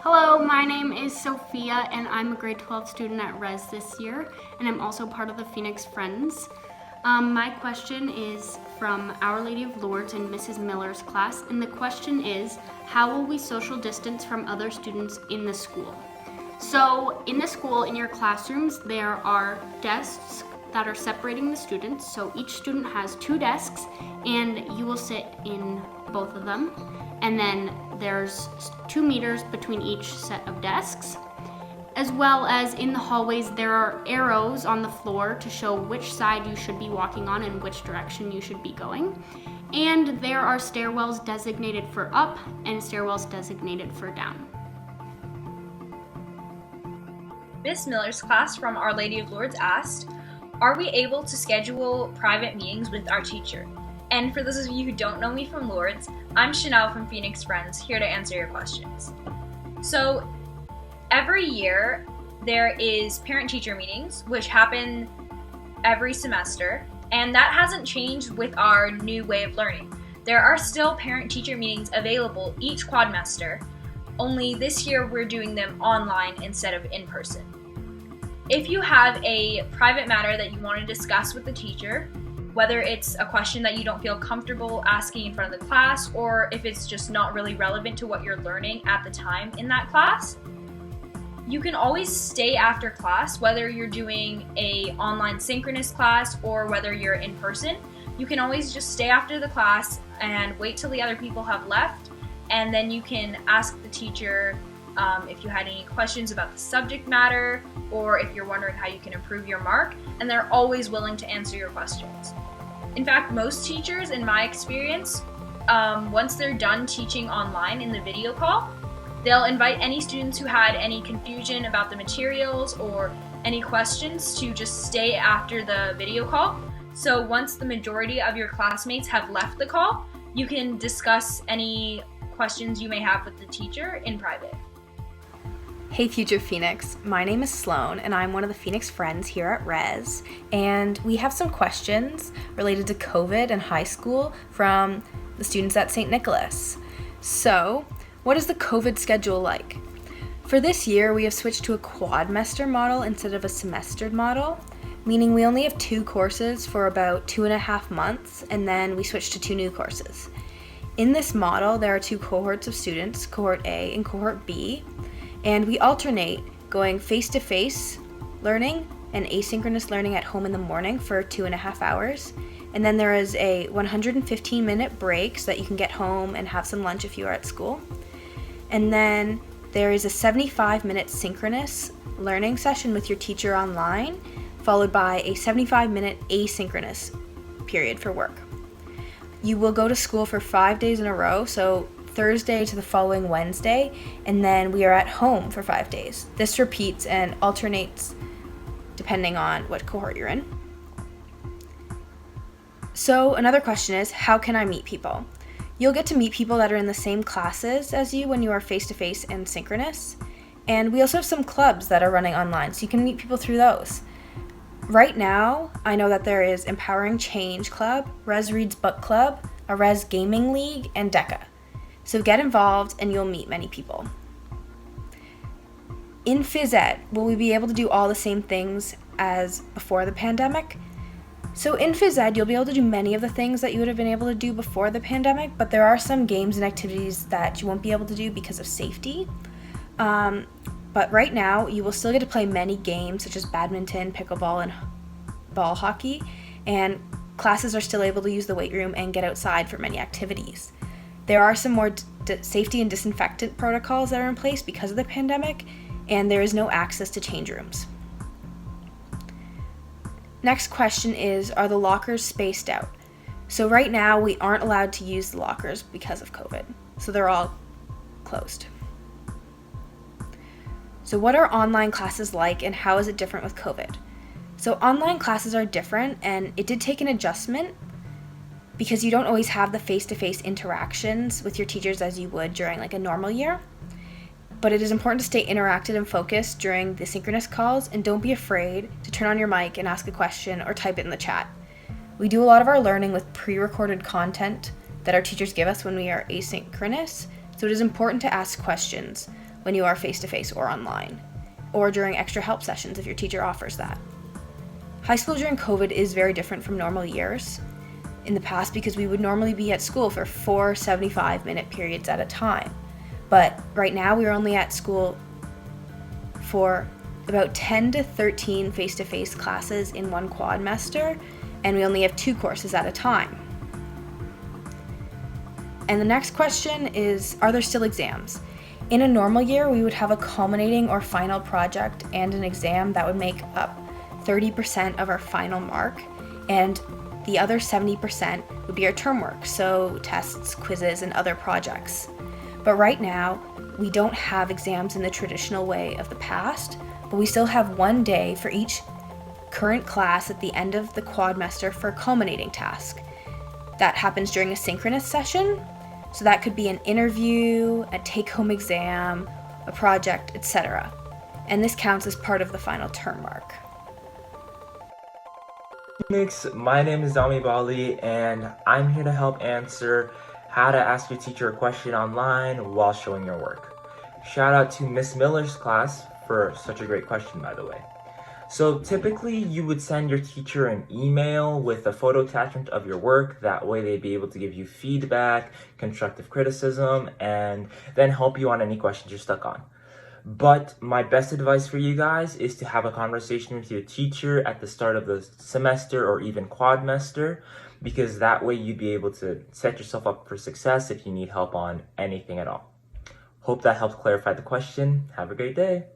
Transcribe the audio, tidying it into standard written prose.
Hello, my name is Sophia, and I'm a grade 12 student at Res this year, and I'm also part of the Phoenix Friends. My question is from Our Lady of Lourdes in Mrs. Miller's class, and the question is, how will we social distance from other students in the school? So, in the school, in your classrooms, there are desks that are separating the students. So each student has 2 desks, and you will sit in both of them. And then there's 2 meters between each set of desks. As well as in the hallways, there are arrows on the floor to show which side you should be walking on and which direction you should be going. And there are stairwells designated for up and stairwells designated for down. Miss Miller's class from Our Lady of Lourdes asked, are we able to schedule private meetings with our teacher? And for those of you who don't know me from Lourdes, I'm Chanel from Phoenix Friends, here to answer your questions. So every year there is parent-teacher meetings, which happen every semester, and that hasn't changed with our new way of learning. There are still parent-teacher meetings available each quadmester, only this year we're doing them online instead of in person. If you have a private matter that you want to discuss with the teacher, whether it's a question that you don't feel comfortable asking in front of the class, or if it's just not really relevant to what you're learning at the time in that class, you can always stay after class, whether you're doing a online synchronous class or whether you're in person. You can always just stay after the class and wait till the other people have left, and then you can ask the teacher if you had any questions about the subject matter, or if you're wondering how you can improve your mark, and they're always willing to answer your questions. In fact, most teachers, in my experience, once they're done teaching online in the video call, they'll invite any students who had any confusion about the materials or any questions to just stay after the video call. So once the majority of your classmates have left the call, you can discuss any questions you may have with the teacher in private. Hey Future Phoenix, my name is Sloan and I'm one of the Phoenix Friends here at Res, and we have some questions related to COVID and high school from the students at St. Nicholas. So, what is the COVID schedule like? For this year, we have switched to a quadmester model instead of a semestered model, meaning we only have 2 courses for about 2.5 months, and then we switch to 2 new courses. In this model, there are 2 cohorts of students, cohort A and cohort B, and we alternate going face-to-face learning and asynchronous learning at home in the morning for 2.5 hours. And then there is a 115-minute break so that you can get home and have some lunch if you are at school. And then there is a 75-minute synchronous learning session with your teacher online, followed by a 75-minute asynchronous period for work. You will go to school for 5 days in a row, so Thursday to the following Wednesday, and then we are at home for 5 days. This repeats and alternates depending on what cohort you're in. So another question is, how can I meet people? You'll get to meet people that are in the same classes as you when you are face-to-face and synchronous. And we also have some clubs that are running online, so you can meet people through those. Right now, I know that there is Empowering Change Club, Res Reads Book Club, a Res Gaming League, and DECA. So get involved and you'll meet many people. In phys ed, will we be able to do all the same things as before the pandemic? So in phys ed, you'll be able to do many of the things that you would have been able to do before the pandemic, but there are some games and activities that you won't be able to do because of safety. But right now, you will still get to play many games such as badminton, pickleball, and ball hockey, and classes are still able to use the weight room and get outside for many activities. There are some more safety and disinfectant protocols that are in place because of the pandemic, and there is no access to change rooms. Next question is, are the lockers spaced out? So right now, we aren't allowed to use the lockers because of COVID, so they're all closed. So what are online classes like, and how is it different with COVID? So online classes are different, and it did take an adjustment because you don't always have the face-to-face interactions with your teachers as you would during like a normal year. But it is important to stay interactive and focused during the synchronous calls, and don't be afraid to turn on your mic and ask a question or type it in the chat. We do a lot of our learning with pre-recorded content that our teachers give us when we are asynchronous, so it is important to ask questions. when you are face-to-face or online, or during extra help sessions if your teacher offers that. High school during COVID is very different from normal years in the past because we would normally be at school for 4 75-minute periods at a time. But right now we're only at school for about 10 to 13 face-to-face classes in one quadmester, and we only have 2 courses at a time. And the next question is, are there still exams? In a normal year, we would have a culminating or final project and an exam that would make up 30% of our final mark, and the other 70% would be our term work, so tests, quizzes, and other projects. But right now, we don't have exams in the traditional way of the past, but we still have 1 day for each current class at the end of the quadmester for a culminating task. That happens during a synchronous session, so that could be an interview, a take-home exam, a project, etc. And this counts as part of the final term mark. Phoenix, my name is Dami Bali, and I'm here to help answer how to ask your teacher a question online while showing your work. Shout out to Miss Miller's class for such a great question, by the way. So typically you would send your teacher an email with a photo attachment of your work. That way they'd be able to give you feedback, constructive criticism, and then help you on any questions you're stuck on. But my best advice for you guys is to have a conversation with your teacher at the start of the semester or even quadmester, because that way you'd be able to set yourself up for success if you need help on anything at all. Hope that helped clarify the question. Have a great day.